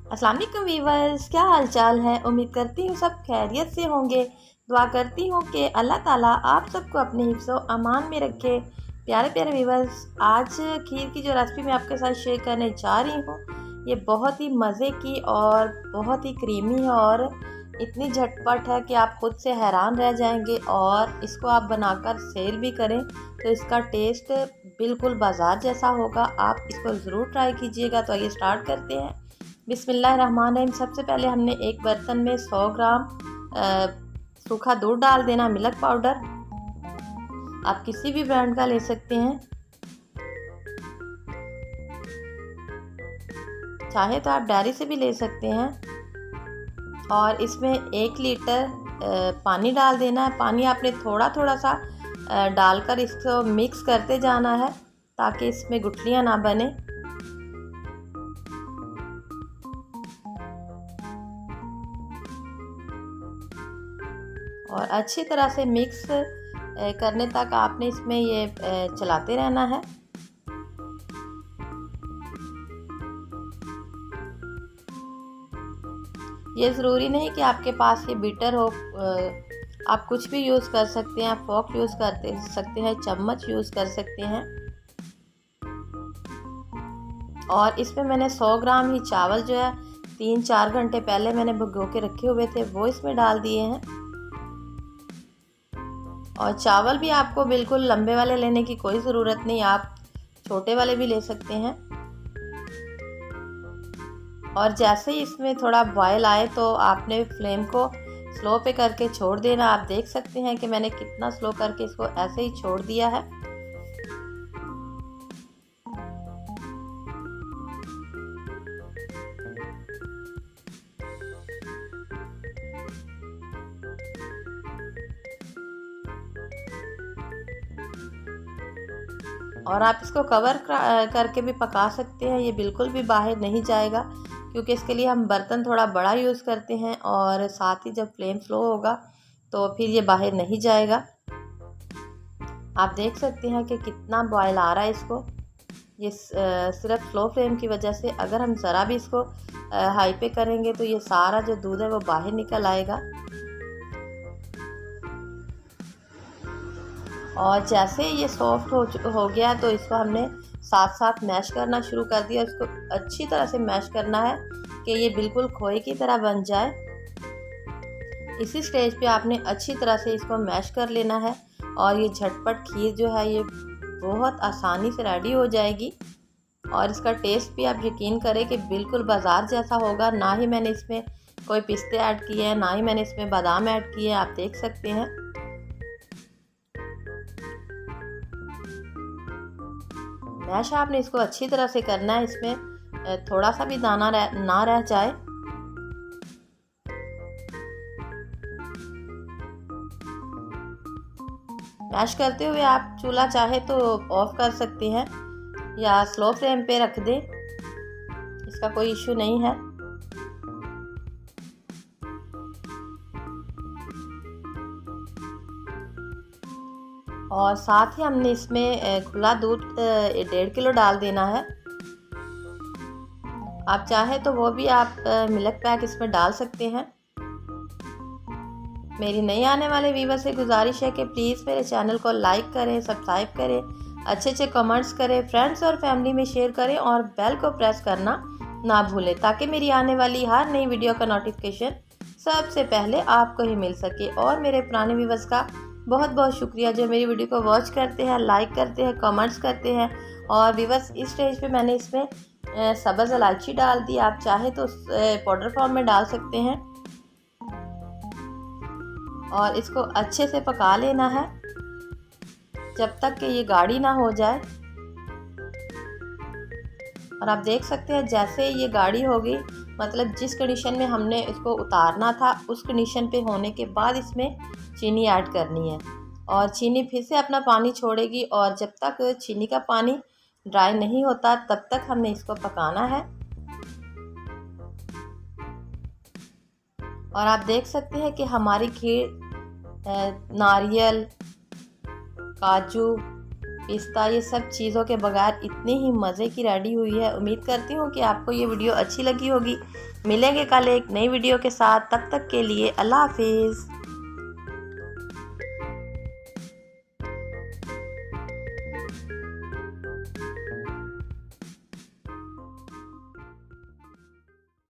अस्सलाम वालेकुम वीवर्स, क्या हाल चाल है। उम्मीद करती हूँ सब खैरियत से होंगे। दुआ करती हूँ कि अल्लाह ताला आप सबको अपने हिफ्ज़ अमान में रखे। प्यारे प्यारे वीवर्स, आज खीर की जो रेसिपी मैं आपके साथ शेयर करने जा रही हूँ, ये बहुत ही मज़े की और बहुत ही क्रीमी है और इतनी झटपट है कि आप खुद से हैरान रह जाएंगे। और इसको आप बनाकर सेल भी करें तो इसका टेस्ट बिल्कुल बाज़ार जैसा होगा। आप इसको ज़रूर ट्राई कीजिएगा। तो आइए स्टार्ट करते हैं। बिस्मिल्लाहिर्रहमानिर्रहीम। सबसे पहले हमने एक बर्तन में 100 ग्राम सूखा दूध डाल देना, मिल्क पाउडर। आप किसी भी ब्रांड का ले सकते हैं, चाहे तो आप डेयरी से भी ले सकते हैं। और इसमें 1 लीटर पानी डाल देना है। पानी आपने थोड़ा थोड़ा सा डालकर इसको मिक्स करते जाना है ताकि इसमें गुठलियाँ ना बने। और अच्छी तरह से मिक्स करने तक आपने इसमें ये चलाते रहना है। ये ज़रूरी नहीं कि आपके पास ये बीटर हो, आप कुछ भी यूज़ कर सकते हैं। आप फोक यूज़ कर सकते हैं, चम्मच यूज़ कर सकते हैं। और इसमें मैंने 100 ग्राम ही चावल जो है 3-4 घंटे पहले मैंने भिगो के रखे हुए थे, वो इसमें डाल दिए हैं। और चावल भी आपको बिल्कुल लंबे वाले लेने की कोई ज़रूरत नहीं, आप छोटे वाले भी ले सकते हैं। और जैसे ही इसमें थोड़ा बॉयल आए तो आपने फ्लेम को स्लो पे करके छोड़ देना। आप देख सकते हैं कि मैंने कितना स्लो करके इसको ऐसे ही छोड़ दिया है। और आप इसको कवर करके भी पका सकते हैं, ये बिल्कुल भी बाहर नहीं जाएगा क्योंकि इसके लिए हम बर्तन थोड़ा बड़ा यूज़ करते हैं। और साथ ही जब फ्लेम स्लो होगा तो फिर ये बाहर नहीं जाएगा। आप देख सकते हैं कि कितना बॉयल आ रहा है इसको। ये सिर्फ स्लो फ्लेम की वजह से, अगर हम ज़रा भी इसको हाई पे करेंगे तो ये सारा जो दूध है वो बाहर निकल आएगा। और जैसे ये सॉफ्ट हो गया तो इसको हमने साथ साथ मैश करना शुरू कर दिया। इसको अच्छी तरह से मैश करना है कि ये बिल्कुल खोए की तरह बन जाए। इसी स्टेज पे आपने अच्छी तरह से इसको मैश कर लेना है और ये झटपट खीर जो है ये बहुत आसानी से रेडी हो जाएगी। और इसका टेस्ट भी आप यकीन करें कि बिल्कुल बाज़ार जैसा होगा। ना ही मैंने इसमें कोई पिस्ते ऐड किए हैं, ना ही मैंने इसमें बादाम ऐड किए हैं, आप देख सकते हैं। मैश आपने इसको अच्छी तरह से करना है, इसमें थोड़ा सा भी दाना ना रह जाए। मैश करते हुए आप चूल्हा चाहे तो ऑफ कर सकते हैं या स्लो फ्लेम पे रख दें, इसका कोई इशू नहीं है। और साथ ही हमने इसमें खुला दूध 1.5 किलो डाल देना है। आप चाहे तो वो भी आप मिल्क पैक इसमें डाल सकते हैं। मेरी नई आने वाले व्यूवर से गुजारिश है कि प्लीज़ मेरे चैनल को लाइक करें, सब्सक्राइब करें, अच्छे अच्छे कमेंट्स करें, फ्रेंड्स और फैमिली में शेयर करें और बेल को प्रेस करना ना भूलें ताकि मेरी आने वाली हर नई वीडियो का नोटिफिकेशन सबसे पहले आपको ही मिल सके। और मेरे पुराने व्यूवर्स का बहुत बहुत शुक्रिया जो मेरी वीडियो को वॉच करते हैं, लाइक करते हैं, कमेंट्स करते हैं। और व्यूवर्स, इस स्टेज पे मैंने इसमें सब्ज़ इलायची डाल दी, आप चाहे तो पाउडर फॉर्म में डाल सकते हैं। और इसको अच्छे से पका लेना है जब तक कि ये गाढ़ी ना हो जाए। और आप देख सकते हैं जैसे ये गाढ़ी होगी, मतलब जिस कंडीशन में हमने इसको उतारना था उस कंडीशन पे होने के बाद इसमें चीनी ऐड करनी है। और चीनी फिर से अपना पानी छोड़ेगी और जब तक चीनी का पानी ड्राई नहीं होता तब तक हमने इसको पकाना है। और आप देख सकते हैं कि हमारी खीर नारियल, काजू पिस्ता, ये सब चीज़ों के बगैर इतनी ही मज़े की रेडी हुई है। उम्मीद करती हूँ कि आपको ये वीडियो अच्छी लगी होगी। मिलेंगे कल एक नई वीडियो के साथ, तब तक के लिए अल्लाह हाफिज़।